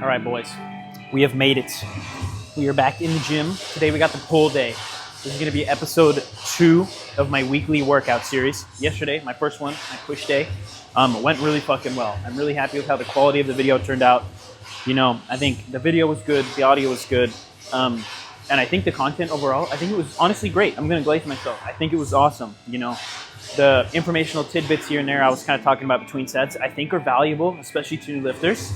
All right, boys, we have made it. We are back in the gym. Today we got the pull day. This is gonna be episode 2 of my weekly workout series. Yesterday, my first one, my push day, went really fucking well. I'm really happy with how the quality of the video turned out. You know, I think the video was good, the audio was good, and I think the content overall, I think it was honestly great. I'm gonna glaze myself. I think it was awesome, you know. The informational tidbits here and there I was kind of talking about between sets, I think are valuable, especially to new lifters.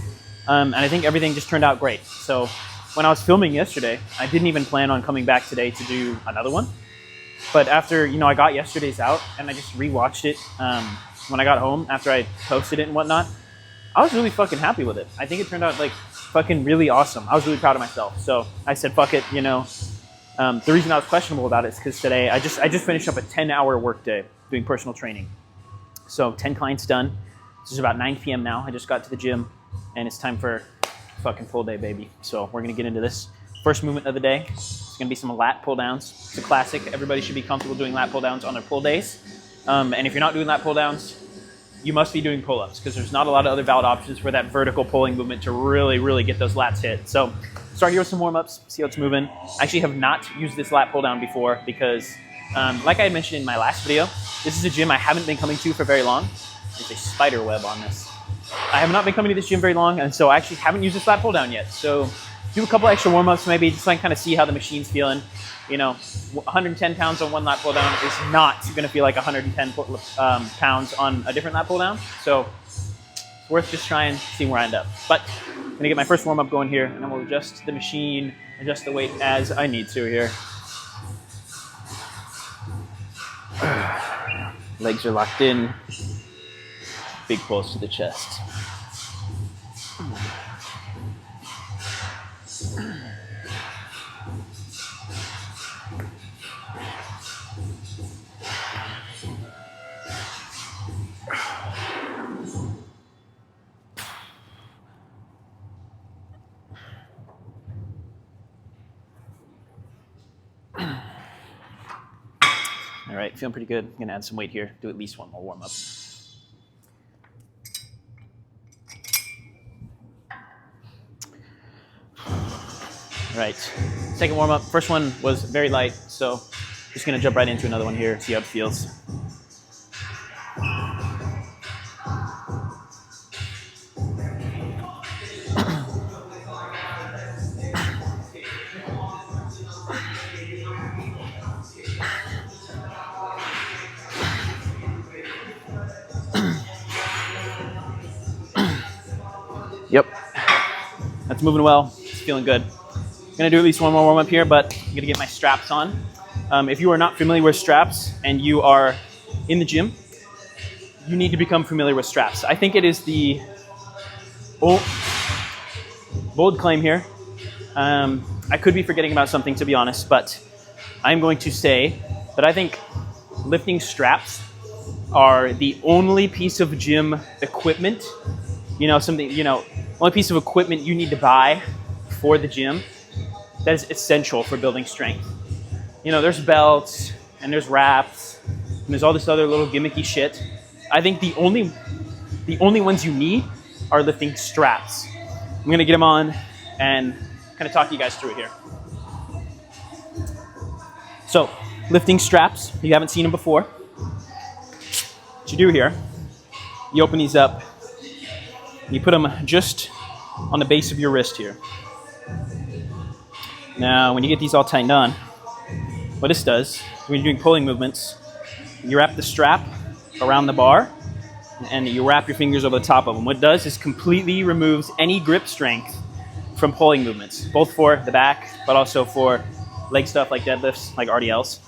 And I think everything just turned out great. So when I was filming yesterday, I didn't even plan on coming back today to do another one. But after, you know, I got yesterday's out and I just rewatched it when I got home after I posted it and whatnot, I was really fucking happy with it. I think it turned out like fucking really awesome. I was really proud of myself. So I said, fuck it, you know. The reason I was questionable about it is because today I just finished up a 10-hour workday doing personal training. So 10 clients done. This is about 9 p.m. now. I just got to the gym and it's time for fucking full day, baby. So we're gonna get into this. First movement of the day, it's gonna be some lat pull downs. It's a classic. Everybody should be comfortable doing lat pull downs on their pull days. And if you're not doing lat pull downs, you must be doing pull-ups because there's not a lot of other valid options for that vertical pulling movement to really get those lats hit. So start here with some warm-ups, see how it's moving. I actually have not used this lat pull down before because like I had mentioned in my last video, this is a gym I haven't been coming to for very long. There's a spider web on this. I have not been coming to this gym very long, and so I actually haven't used this lat pull down yet. So do a couple extra warm-ups maybe, just so I can kind of see how the machine's feeling. You know, 110 pounds on one lat pull down is not going to feel like 110 pounds on a different lat pull down. So it's worth just trying to see where I end up. But I'm going to get my first warm-up going here, and then we'll adjust the machine, adjust the weight as I need to here. Legs are locked in. Big pulls to the chest. All right, feeling pretty good. I'm gonna add some weight here. Do at least one more warm up. All right, second warm up. First one was very light, so just gonna jump right into another one here, see how it feels. Yep, that's moving well. It's feeling good. I'm gonna do at least one more warm up here, but I'm gonna get my straps on. If you are not familiar with straps and you are in the gym, you need to become familiar with straps. I think it is the bold claim here. I could be forgetting about something, to be honest, but I'm going to say that I think lifting straps are the only piece of gym equipment, only piece of equipment you need to buy for the gym that is essential for building strength. You know, there's belts and there's wraps and there's all this other little gimmicky shit. I think the only ones you need are lifting straps. I'm gonna get them on and kind of talk to you guys through it here. So, lifting straps, you haven't seen them before. What you do here, you open these up, you put them just on the base of your wrist here. Now, when you get these all tightened on, what this does, when you're doing pulling movements, you wrap the strap around the bar and you wrap your fingers over the top of them. What it does is completely removes any grip strength from pulling movements, both for the back, but also for leg stuff like deadlifts, like RDLs.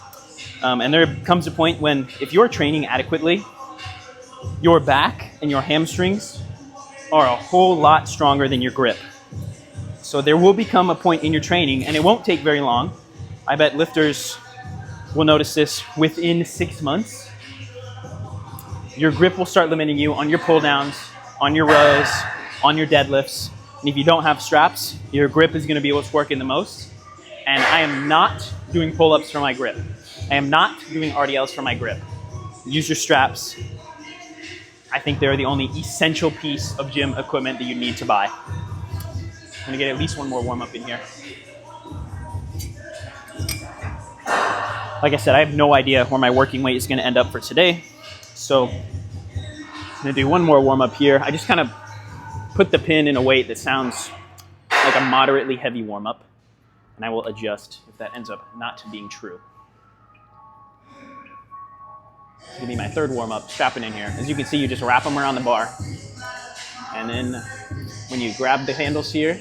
And there comes a point when, if you're training adequately, your back and your hamstrings are a whole lot stronger than your grip. So there will become a point in your training, and it won't take very long. I bet lifters will notice this within 6 months. Your grip will start limiting you on your pull downs, on your rows, on your deadlifts. And if you don't have straps, your grip is gonna be what's working the most. And I am not doing pull-ups for my grip. I am not doing RDLs for my grip. Use your straps. I think they're the only essential piece of gym equipment that you need to buy. I'm gonna get at least one more warm up in here. Like I said, I have no idea where my working weight is gonna end up for today. So I'm gonna do one more warm up here. I just kind of put the pin in a weight that sounds like a moderately heavy warm up, and I will adjust if that ends up not being true. It's gonna be my third warm up, strapping in here. As you can see, you just wrap them around the bar. And then when you grab the handles here,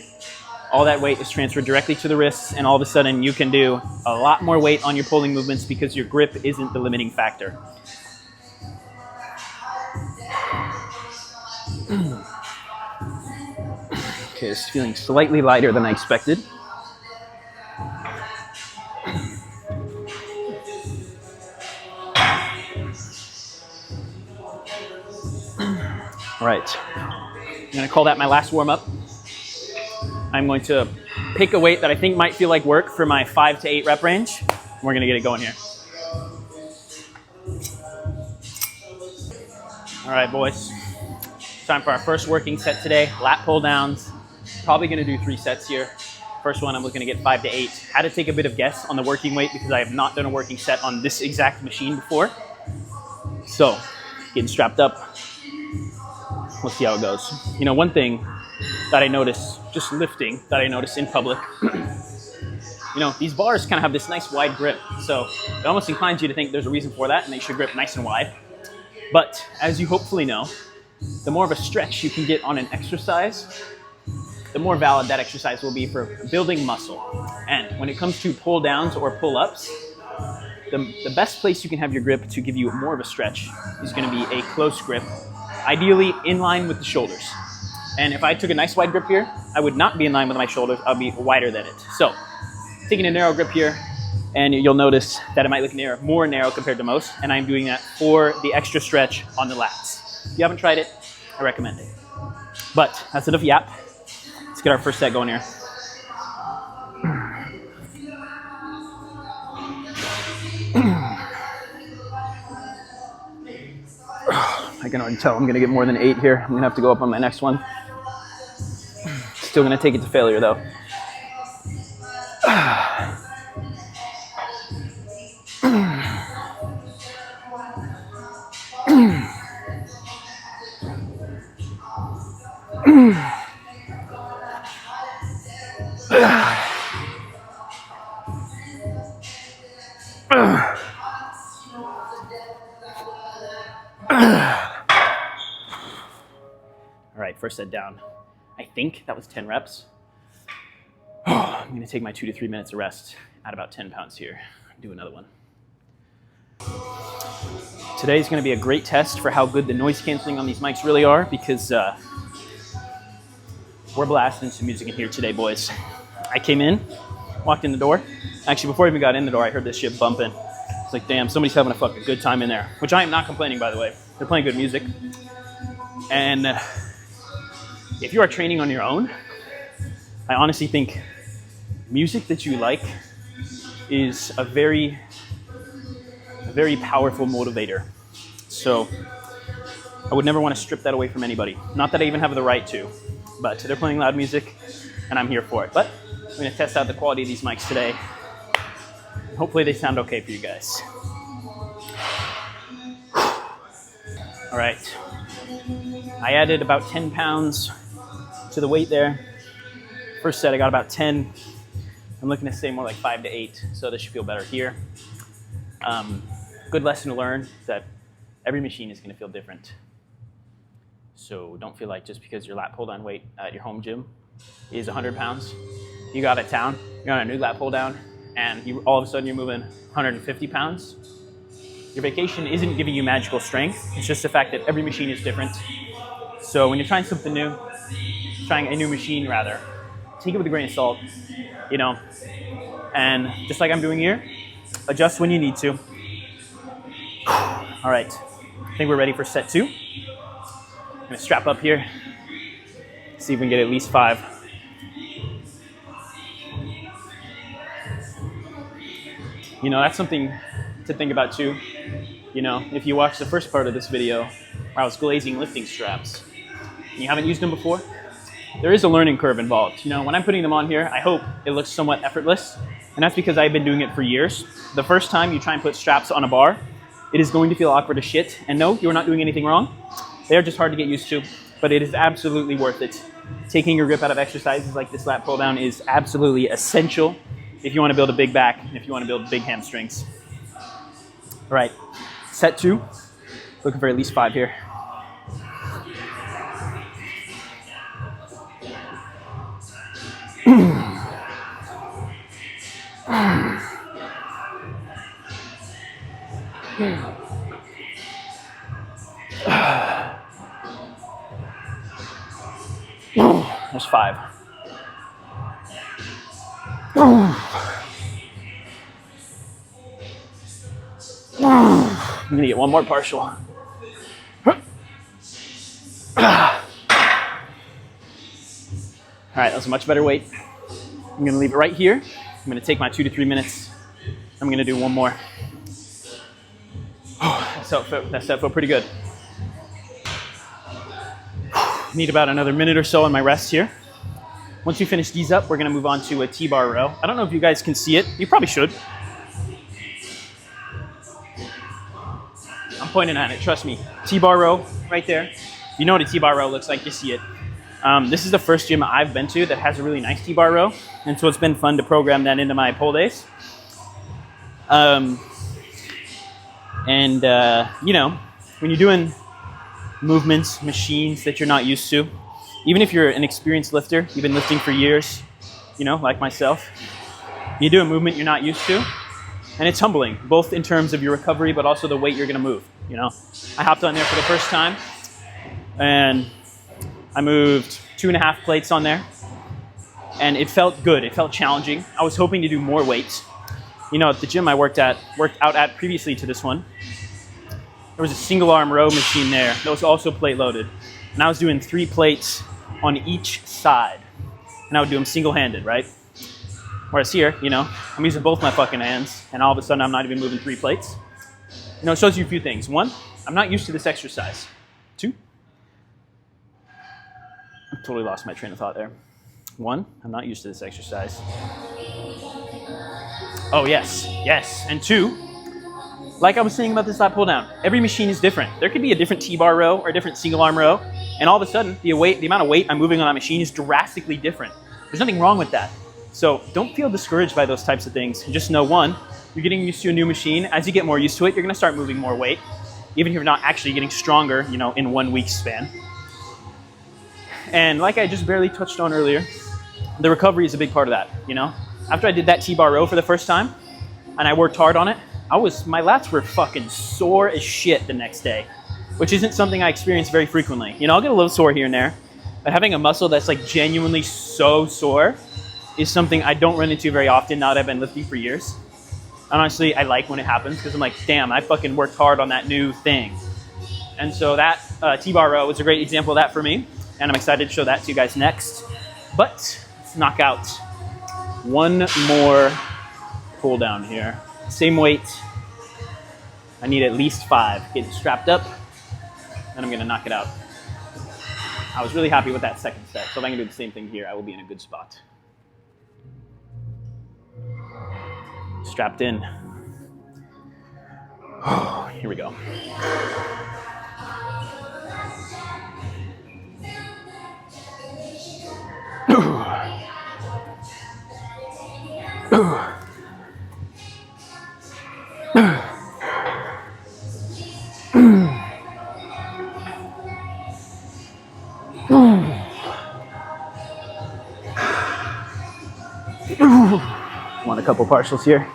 all that weight is transferred directly to the wrists, and all of a sudden you can do a lot more weight on your pulling movements because your grip isn't the limiting factor. Okay, it's feeling slightly lighter than I expected. All right, I'm gonna call that my last warm up. I'm going to pick a weight that I think might feel like work for my 5 to 8 rep range. We're gonna get it going here. All right, boys. Time for our first working set today, lat pull downs. Probably gonna do 3 sets here. First one, I'm looking to get 5 to 8. Had to take a bit of guess on the working weight because I have not done a working set on this exact machine before. So, getting strapped up. Let's see how it goes. You know, one thing that I notice, just lifting, that I notice in public, you know, these bars kind of have this nice wide grip. So it almost inclines you to think there's a reason for that and they should grip nice and wide. But as you hopefully know, the more of a stretch you can get on an exercise, the more valid that exercise will be for building muscle. And when it comes to pull downs or pull ups, the best place you can have your grip to give you more of a stretch is going to be a close grip, ideally in line with the shoulders. And if I took a nice wide grip here, I would not be in line with my shoulders, I'll be wider than it. So, taking a narrow grip here, and you'll notice that it might look more narrow compared to most, and I'm doing that for the extra stretch on the lats. If you haven't tried it, I recommend it. But that's enough yap. Let's get our first set going here. I can already tell I'm gonna get more than 8 here. I'm gonna have to go up on my next one. Still gonna take it to failure though. All right, first set down. I think that was 10 reps. I'm gonna take my 2 to 3 minutes of rest at about 10 pounds here. Do another one. Today's gonna be a great test for how good the noise canceling on these mics really are because we're blasting some music in here today, boys. I came in, walked in the door. Actually, before I even got in the door, I heard this shit bumping. It's like, damn, somebody's having a fucking good time in there, which I am not complaining, by the way. They're playing good music. And if you are training on your own, I honestly think music that you like is a very powerful motivator. So I would never want to strip that away from anybody. Not that I even have the right to, but they're playing loud music and I'm here for it. But I'm going to test out the quality of these mics today. Hopefully they sound okay for you guys. All right. I added about 10 pounds to the weight there. First set, I got about 10. I'm looking to stay more like 5 to 8, so this should feel better here. Good lesson to learn is that every machine is going to feel different. So don't feel like just because your lat pull down weight at your home gym is 100 pounds, you got out of town, you're on a new lat pull down, and all of a sudden you're moving 150 pounds. Your vacation isn't giving you magical strength. It's just the fact that every machine is different. So when you're trying something new, trying a new machine rather, take it with a grain of salt, you know, and just like I'm doing here, adjust when you need to. All right, I think we're ready for set 2. I'm gonna strap up here, see if we can get at least 5. You know, that's something to think about too. You know, if you watch the first part of this video where I was glazing lifting straps, and you haven't used them before, there is a learning curve involved. You know, when I'm putting them on here, I hope it looks somewhat effortless. And that's because I've been doing it for years. The first time you try and put straps on a bar, it is going to feel awkward as shit. And no, you're not doing anything wrong. They're just hard to get used to, but it is absolutely worth it. Taking your grip out of exercises like this lat pull down is absolutely essential if you want to build a big back and if you want to build big hamstrings. All right, set 2. Looking for at least 5 here. There's 5. I'm gonna get one more partial. All right, that's a much better weight. I'm gonna leave it right here. I'm gonna take my 2 to 3 minutes. I'm gonna do one more. That set felt pretty good. Need about another minute or so on my rest here. Once we finish these up, we're gonna move on to a T-bar row. I don't know if you guys can see it. You probably should. I'm pointing at it, trust me. T-bar row, right there. You know what a T-bar row looks like, you see it. This is the first gym I've been to that has a really nice T-bar row. And so it's been fun to program that into my pull days. You know, when you're doing movements, machines that you're not used to, even if you're an experienced lifter, you've been lifting for years, you know, like myself, you do a movement you're not used to, and it's humbling, both in terms of your recovery, but also the weight you're gonna move, you know. I hopped on there for the first time, and I moved 2.5 plates on there, and it felt good, it felt challenging. I was hoping to do more weights. You know, at the gym I worked out at previously to this one, there was a single arm row machine there that was also plate loaded. And I was doing 3 plates on each side. And I would do them single-handed, right? Whereas here, you know, I'm using both my fucking hands, and all of a sudden I'm not even moving 3 plates. You know, it shows you a few things. 1, I'm not used to this exercise. 2, I totally lost my train of thought there. 1, I'm not used to this exercise. Oh, yes, yes. And 2, like I was saying about this lat pull down, every machine is different. There could be a different T-bar row or a different single arm row, and all of a sudden, the amount of weight I'm moving on that machine is drastically different. There's nothing wrong with that. So don't feel discouraged by those types of things. Just know, 1, you're getting used to a new machine. As you get more used to it, you're gonna start moving more weight, even if you're not actually getting stronger, you know, in 1 week span. And like I just barely touched on earlier, the recovery is a big part of that, you know? After I did that T-bar row for the first time, and I worked hard on it, my lats were fucking sore as shit the next day, which isn't something I experience very frequently. You know, I'll get a little sore here and there, but having a muscle that's like genuinely so sore is something I don't run into very often now that I've been lifting for years. And honestly, I like when it happens because I'm like, damn, I fucking worked hard on that new thing. And so that T-bar row was a great example of that for me, and I'm excited to show that to you guys next. But let's knock out one more pull down here. Same weight. I need at least 5. Get strapped up, and I'm gonna knock it out. I was really happy with that second set, so if I can do the same thing here, I will be in a good spot. Strapped in. Oh, here we go. Want a couple partials here.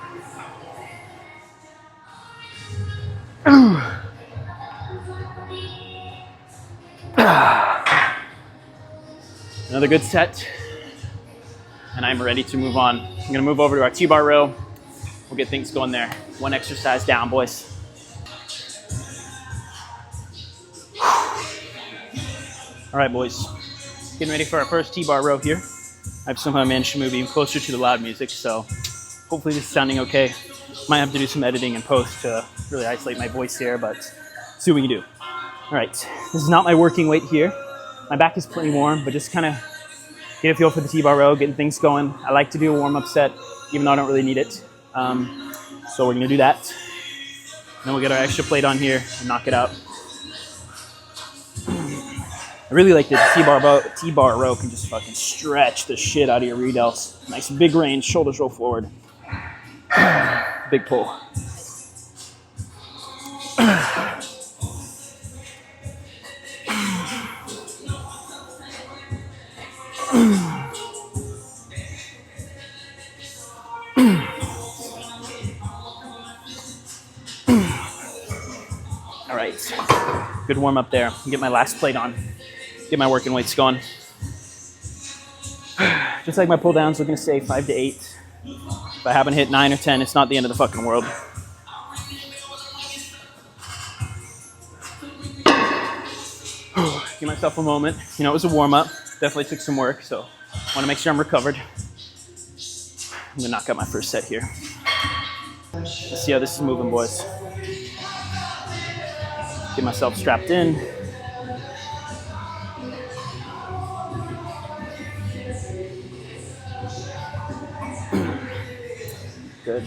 Another good set, and I'm ready to move on. I'm gonna move over to our T-bar row. We'll get things going there. 1 exercise down, boys. All right, boys. Getting ready for our first T-bar row here. I've somehow managed to move even closer to the loud music, so hopefully this is sounding okay. Might have to do some editing and post to really isolate my voice here, but see what we can do. All right, this is not my working weight here. My back is pretty warm, but just kind of get a feel for the T-bar row, getting things going. I like to do a warm-up set, even though I don't really need it. So we're gonna do that. Then we'll get our extra plate on here and knock it out. I really like the T-bar row can just fucking stretch the shit out of your rear delts. Nice big range, shoulders roll forward. Big pull. All right, good warm up there. Get my last plate on. Get my working weights going. Just like my pull downs, we're gonna say 5 to 8. If I haven't hit 9 or 10, it's not the end of the fucking world. Give myself a moment. You know, it was a warm up. Definitely took some work, so I wanna make sure I'm recovered. I'm gonna knock out my first set here. Let's see how this is moving, boys. Get myself strapped in. Good.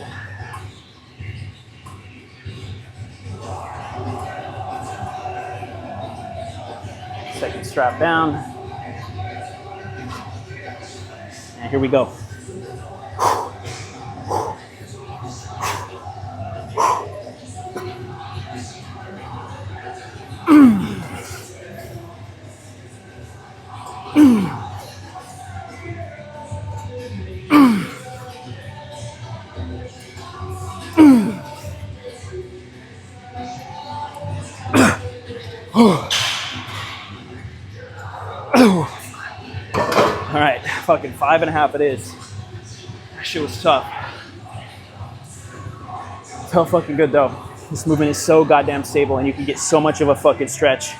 Second strap down. And here we go. All right, fucking 5.5 it is. That shit was tough. Felt fucking good though. This movement is so goddamn stable and you can get so much of a fucking stretch.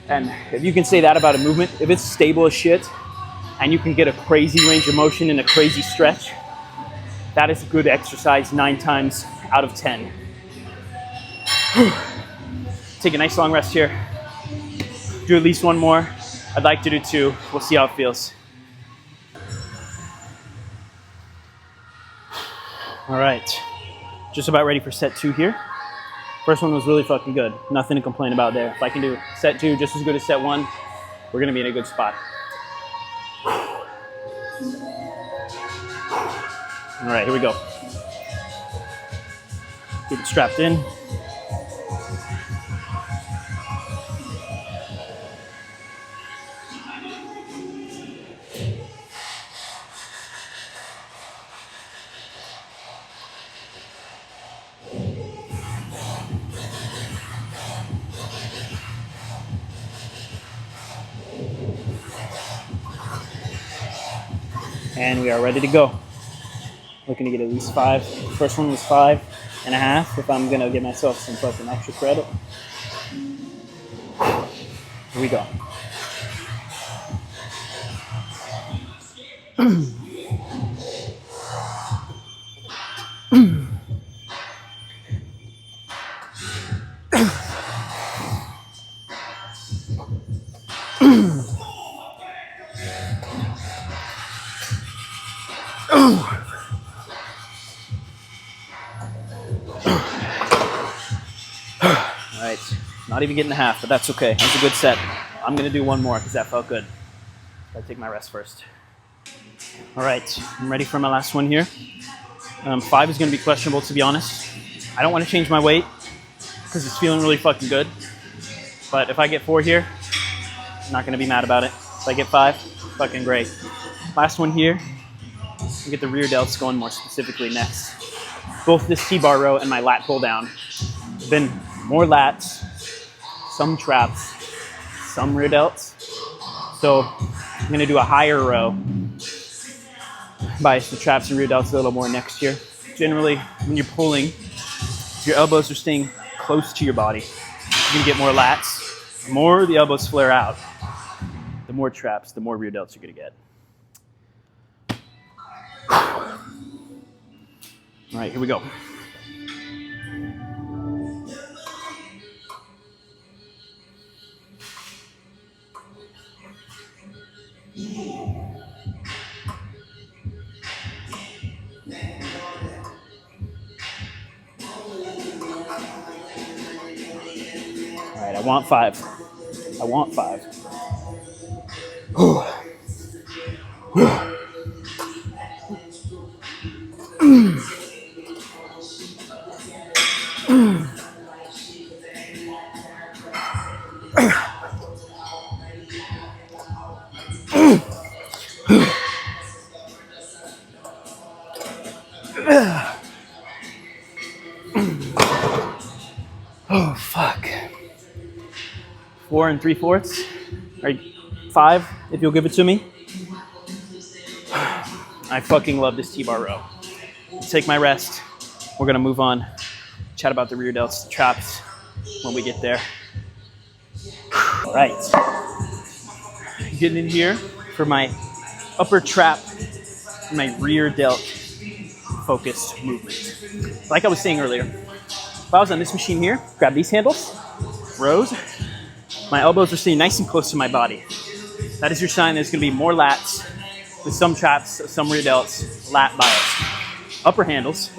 And if you can say that about a movement, if it's stable as shit and you can get a crazy range of motion and a crazy stretch, that is a good exercise 9 times out of 10. Take a nice long rest here. Do at least one more. I'd like to do 2. We'll see how it feels. All right, just about ready for set 2 here. First one was really fucking good. Nothing to complain about there. If I can do set 2 just as good as set 1, we're gonna be in a good spot. All right, here we go. Get it strapped in. And we are ready to go. Looking to get at least 5. First one was 5.5 if I'm gonna give myself some fucking extra credit. Here we go. Alright, not even getting a half, but that's okay. That's a good set. I'm gonna do one more because that felt good. I'll take my rest first. Alright, I'm ready for my last one here. 5 is gonna be questionable, to be honest. I don't want to change my weight because it's feeling really fucking good. But if I get 4 here, I'm not gonna be mad about it. If I get 5, fucking great. Last one here. We'll get the rear delts going more specifically next. Both this T-bar row and my lat pull down. Been more lats, some traps, some rear delts. So I'm gonna do a higher row. Bias the traps and rear delts a little more next year. Generally, when you're pulling, your elbows are staying close to your body. You're gonna get more lats. The more the elbows flare out, the more traps, the more rear delts you're gonna get. All right, here we go. All right, I want 5. I want 5. Oh, fuck. 4 3/4. Or 5, if you'll give it to me. I fucking love this T-bar row. Take my rest. We're gonna move on. Chat about the rear delts, the traps when we get there. All right. Getting in here for my upper trap, my rear delt focused movement. Like I was saying earlier, if I was on this machine here, grab these handles, rows, my elbows are staying nice and close to my body. That is your sign there's gonna be more lats with some traps, some rear delts, lat bias. Upper handles,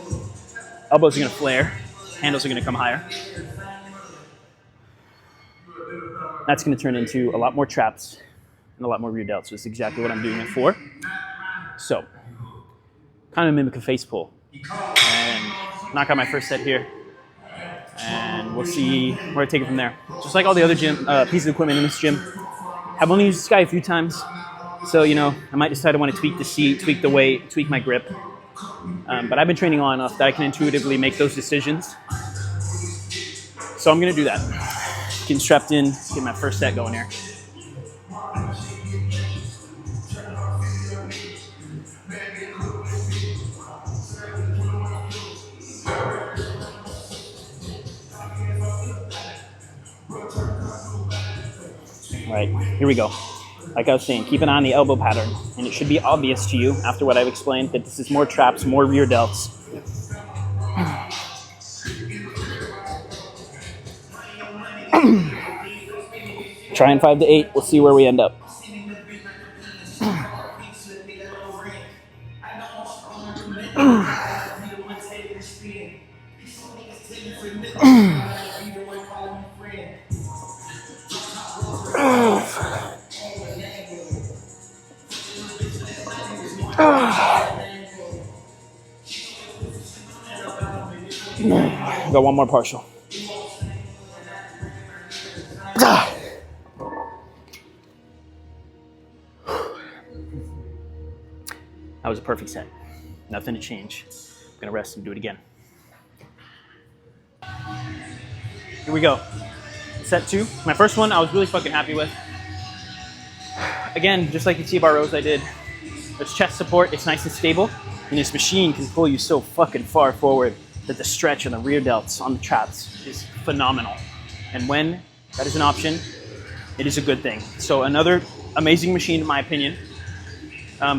elbows are gonna flare, handles are gonna come higher. That's gonna turn into a lot more traps and a lot more rear delts. So it's exactly what I'm doing it for. So, kind of mimic a face pull. And knock out my first set here. And we'll see where I take it from there. Just like all the other pieces of equipment in this gym, I've only used this guy a few times. So, you know, I might decide I want to tweak the seat, tweak the weight, tweak my grip. But I've been training long enough that I can intuitively make those decisions. So I'm going to do that. Getting strapped in, get my first set going here. All right, here we go. Like I was saying, keep an eye on the elbow pattern, and it should be obvious to you after what I've explained that this is more traps, more rear delts. Try and 5 to 8, we'll see where we end up. Got one more partial. That was a perfect set. Nothing to change. I'm gonna rest and do it again. Here we go. Set 2. My first one I was really fucking happy with. Again, just like the T-bar rows I did, there's chest support, it's nice and stable, and this machine can pull you so fucking far forward that the stretch on the rear delts on the traps is phenomenal. And when that is an option, it is a good thing. So another amazing machine in my opinion.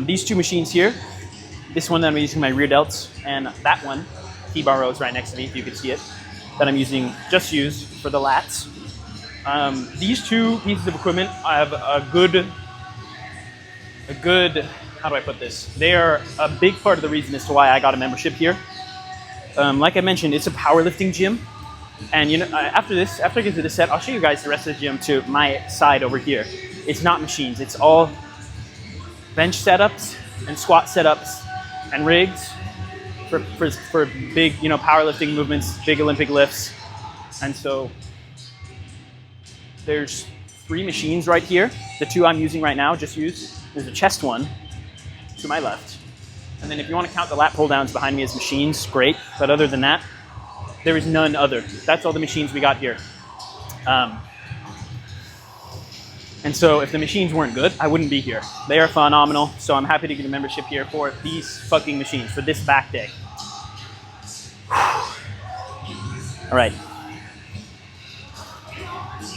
These two machines here, this one that I'm using my rear delts, and that one, T-bar rows right next to me if you can see it, that I'm just used for the lats. These two pieces of equipment have a good, how do I put this? They are a big part of the reason as to why I got a membership here. Like I mentioned, it's a powerlifting gym. And you know, after I get through this set, I'll show you guys the rest of the gym to my side over here. It's not machines, it's all bench setups and squat setups and rigs for big, you know, powerlifting movements, big Olympic lifts. And so there's 3 machines right here. The 2 I'm using right now, just used. There's a chest one to my left. And then if you want to count the lat pull downs behind me as machines, great. But other than that, there is none other. That's all the machines we got here. And so if the machines weren't good, I wouldn't be here. They are phenomenal. So I'm happy to get a membership here for these fucking machines, for this back day. All right.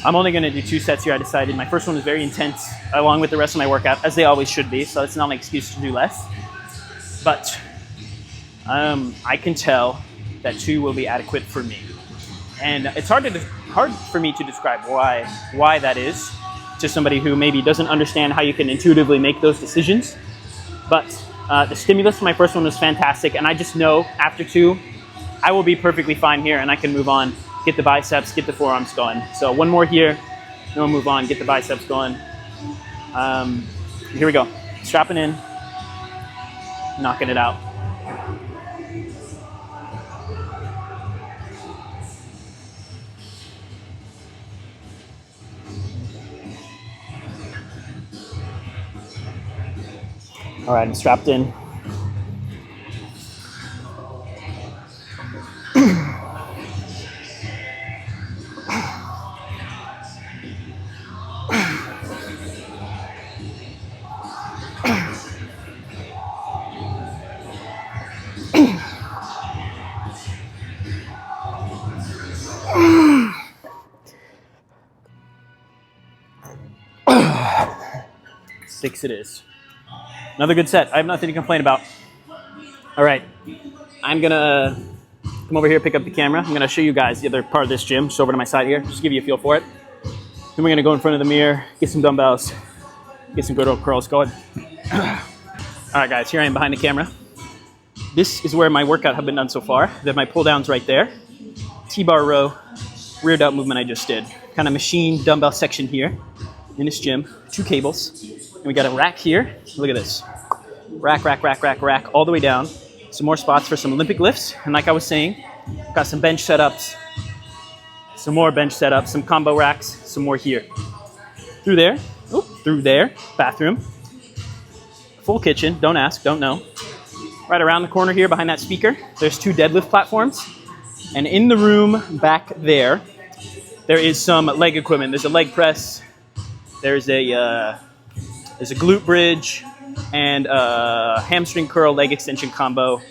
I'm only gonna do 2 sets here, I decided. My first one was very intense, along with the rest of my workout, as they always should be, so it's not an excuse to do less. But I can tell that 2 will be adequate for me. And it's hard for me to describe why that is. to somebody who maybe doesn't understand how you can intuitively make those decisions. But the stimulus for my first one was fantastic, and I just know after 2, I will be perfectly fine here, and I can move on, get the biceps, get the forearms going. So one more here, then we'll move on, get the biceps going. Here we go. Strapping in, knocking it out. All right, I'm strapped in. Six it is. Another good set. I have nothing to complain about. All right, I'm gonna come over here, pick up the camera. I'm gonna show you guys the other part of this gym. Just over to my side here, just give you a feel for it. Then we're gonna go in front of the mirror, get some dumbbells, get some good old curls going. All right, guys, here I am behind the camera. This is where my workout have been done so far. Then my pull downs right there. T-bar row, rear delt movement I just did. Kind of machine dumbbell section here in this gym. 2 cables. And we got a rack here. Look at this. Rack, rack, rack, rack, rack, all the way down. Some more spots for some Olympic lifts. And like I was saying, got some bench setups, some more bench setups, some combo racks, some more here. Through there, through there, bathroom. Full kitchen, don't ask, don't know. Right around the corner here behind that speaker, there's 2 deadlift platforms. And in the room back there, there is some leg equipment. There's a leg press, there's a glute bridge, and a hamstring curl leg extension combo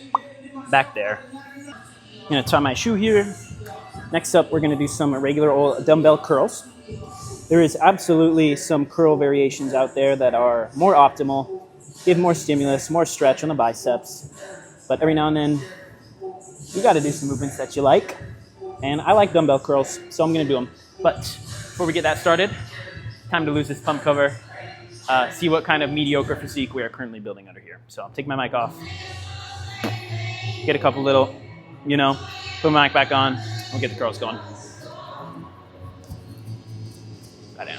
back there. I'm gonna tie my shoe here. Next up, we're gonna do some regular old dumbbell curls. There is absolutely some curl variations out there that are more optimal, give more stimulus, more stretch on the biceps. But every now and then, you gotta do some movements that you like. And I like dumbbell curls, so I'm gonna do them. But before we get that started, time to lose this pump cover. See what kind of mediocre physique we are currently building under here. So I'll take my mic off, get a couple little, put my mic back on, we'll get the curls going. Got in.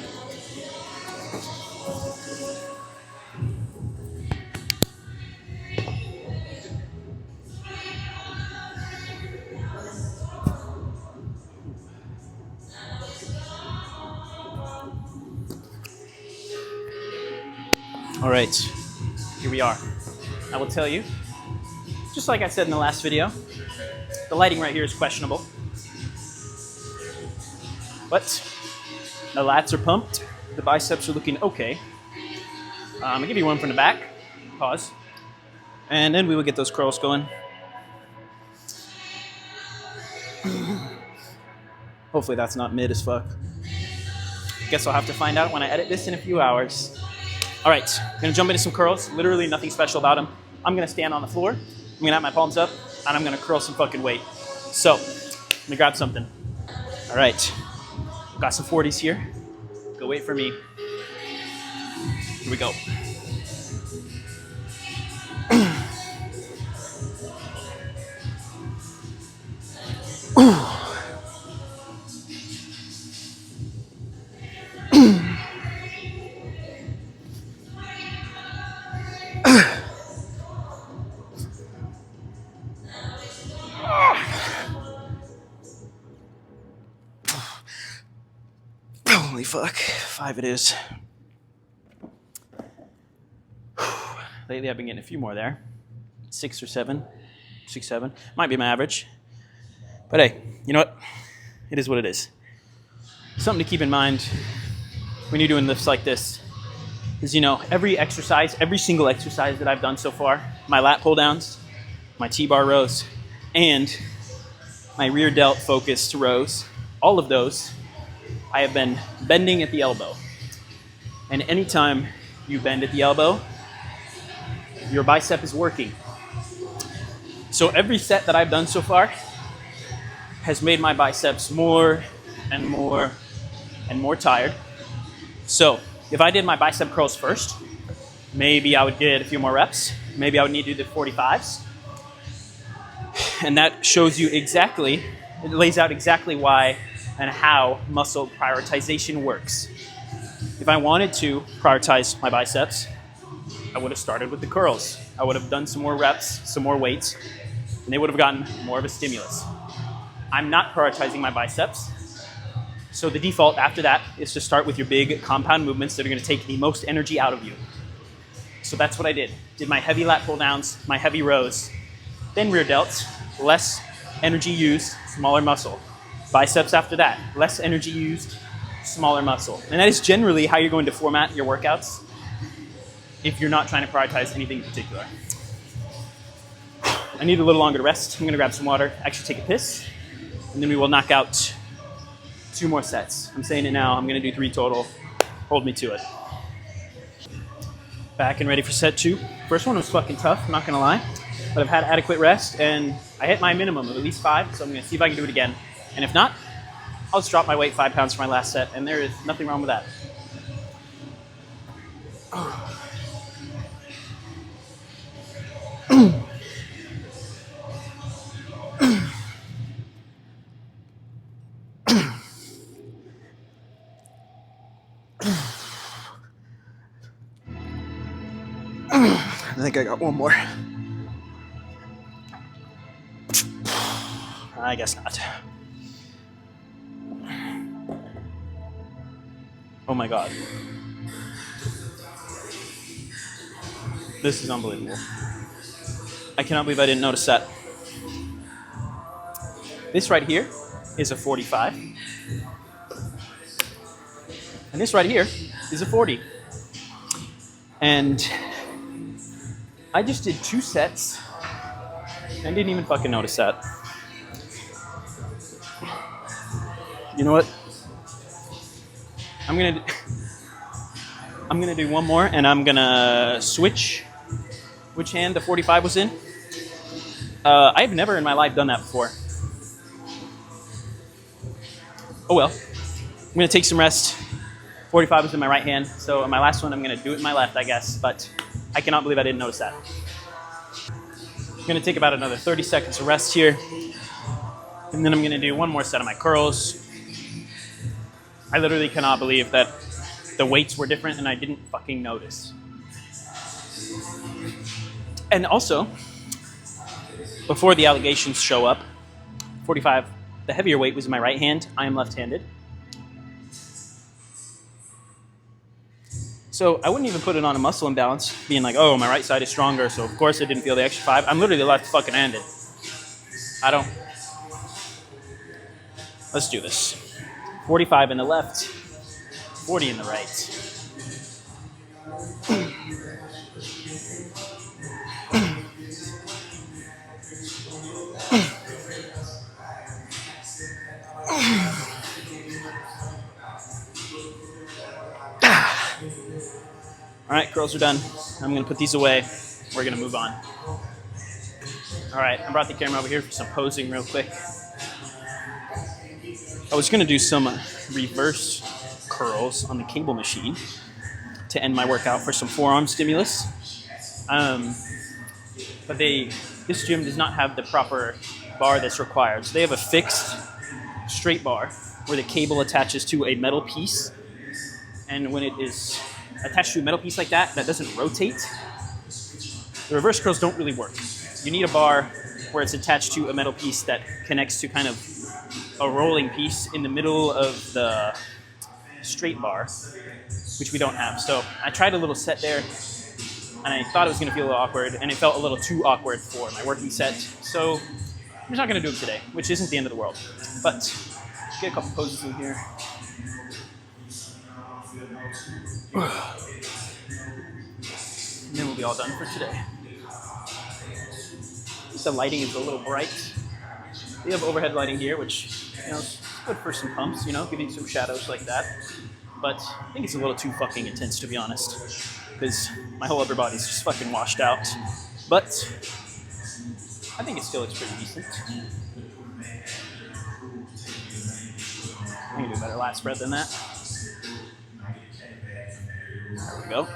All right, here we are. I will tell you, just like I said in the last video, the lighting right here is questionable. But the lats are pumped, the biceps are looking okay. I'm gonna give you one from the back, pause, and then we will get those curls going. Hopefully that's not mid as fuck. Guess I'll have to find out when I edit this in a few hours. All right, I'm gonna jump into some curls. Literally nothing special about them. I'm gonna stand on the floor, I'm gonna have my palms up, and I'm gonna curl some fucking weight. So, let me grab something. All right, got some 40s here. Go wait for me. Here we go. Holy fuck, 5 it is. Lately I've been getting a few more there. 6 or 7, 6, 7. Might be my average. But hey, you know what? It is what it is. Something to keep in mind when you're doing lifts like this is, every exercise, every single exercise that I've done so far, my lat pull downs, my T-bar rows, and my rear delt focused rows, all of those, I have been bending at the elbow. And anytime you bend at the elbow, your bicep is working. So every set that I've done so far has made my biceps more and more and more tired. So if I did my bicep curls first, maybe I would get a few more reps. Maybe I would need to do the 45s. And that shows you exactly, it lays out exactly why and how muscle prioritization works. If I wanted to prioritize my biceps, I would have started with the curls. I would have done some more reps, some more weights, and they would have gotten more of a stimulus. I'm not prioritizing my biceps, so the default after that is to start with your big compound movements that are going to take the most energy out of you. So that's what I did. Did my heavy lat pull downs, my heavy rows, then rear delts, less energy used, smaller muscle. Biceps after that, less energy used, smaller muscle. And that is generally how you're going to format your workouts if you're not trying to prioritize anything in particular. I need a little longer to rest. I'm gonna grab some water, actually take a piss, and then we will knock out 2 more sets. I'm saying it now, I'm gonna do 3 total. Hold me to it. Back and ready for set 2. First one was fucking tough, I'm not gonna lie, but I've had adequate rest and I hit my minimum of at least 5, so I'm gonna see if I can do it again. And if not, I'll just drop my weight 5 pounds for my last set, and there is nothing wrong with that. I think I got one more. I guess not. Oh my God. This is unbelievable. I cannot believe I didn't notice that. This right here is a 45. And this right here is a 40. And I just did 2 sets. I didn't even fucking notice that. You know what? I'm gonna do one more, and I'm gonna switch which hand the 45 was in. I've never in my life done that before. Oh well. I'm gonna take some rest. 45 was in my right hand, so on my last one I'm gonna do it in my left, I guess, but I cannot believe I didn't notice that. I'm gonna take about another 30 seconds of rest here, and then I'm gonna do one more set of my curls. I literally cannot believe that the weights were different and I didn't fucking notice. And also, before the allegations show up, 45, the heavier weight was in my right hand. I am left-handed. So I wouldn't even put it on a muscle imbalance, being like, oh, my right side is stronger, so of course I didn't feel the extra 5. I'm literally left fucking handed. Let's do this. 45 in the left, 40 in the right. All right, curls are done. I'm gonna put these away. We're gonna move on. All right, I brought the camera over here for some posing real quick. I was gonna do some reverse curls on the cable machine to end my workout for some forearm stimulus. But this gym does not have the proper bar that's required. So they have a fixed straight bar where the cable attaches to a metal piece. And when it is attached to a metal piece like that, that doesn't rotate, the reverse curls don't really work. You need a bar where it's attached to a metal piece that connects to kind of a rolling piece in the middle of the straight bar, which we don't have. So I tried a little set there, and I thought it was going to feel a little awkward, and it felt a little too awkward for my working set. So I'm just not going to do it today, which isn't the end of the world. But get a couple poses in here. And then we'll be all done for today. The lighting is a little bright. We have overhead lighting here, which is good for some pumps, giving some shadows like that. But I think it's a little too fucking intense, to be honest, because my whole upper body's just fucking washed out. But I think it still looks pretty decent. I can do a better lat spread than that. There we go.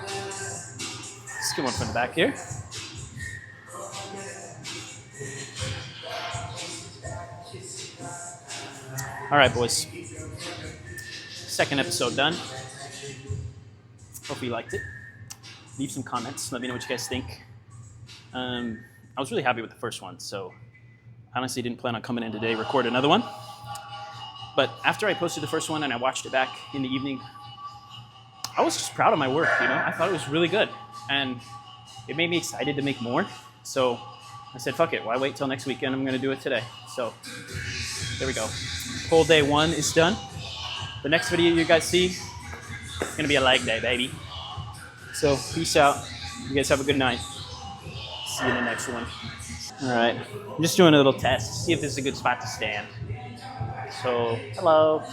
Let's get one from the back here. All right, boys. Second episode done. Hope you liked it. Leave some comments. Let me know what you guys think. I was really happy with the first one, so honestly didn't plan on coming in today, record another one. But after I posted the first one and I watched it back in the evening, I was just proud of my work, you know? I thought it was really good. And it made me excited to make more. So I said, fuck it, why wait till next weekend? I'm gonna do it today. So there we go. Pull day 1 is done. The next video you guys see is gonna be a leg day, baby. So peace out. You guys have a good night. See you in the next one. All right, I'm just doing a little test, see if this is a good spot to stand. So, hello.